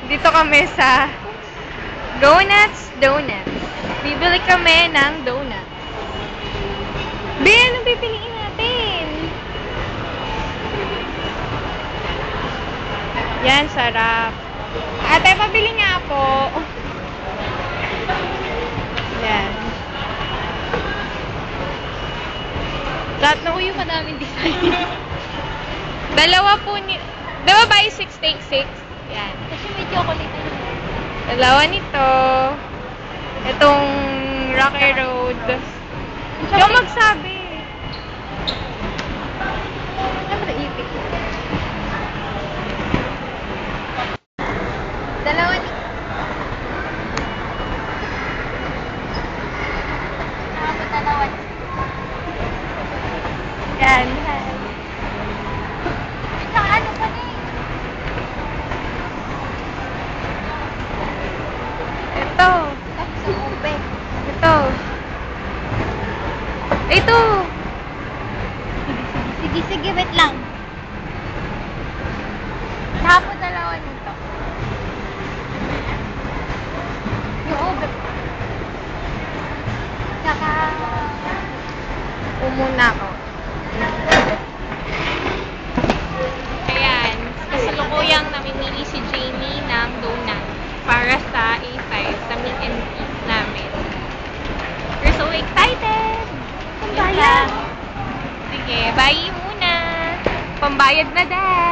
Dito kami sa Donuts. Bibili kami ng donuts. Be, anong pipiliin natin? Yan, sarap. Ate, pabili nga po. Yan. Lahat na uyo, madaming design. Dalawa po ni... Diba buy 6 take 6? Yan. Kasi may chocolate na yun. Dalawa nito. Itong Rocky Road. Ikaw magsabi. Siyempre, ipik. Dalawa ni... Dalawa ni... Yan. Isang ano pa na eh. Ito. Isang ube. Ito. Ito. Sige, wait lang. Tapos dalawa nito. Yung ube. Saka... Umuna ako. Ayan. Kasalukuyang namimili si Jamie ng donut para sa A5 sa meet and greet namin. We're so excited! Pambayad. Sige, bye muna! Pambayad na, Dad!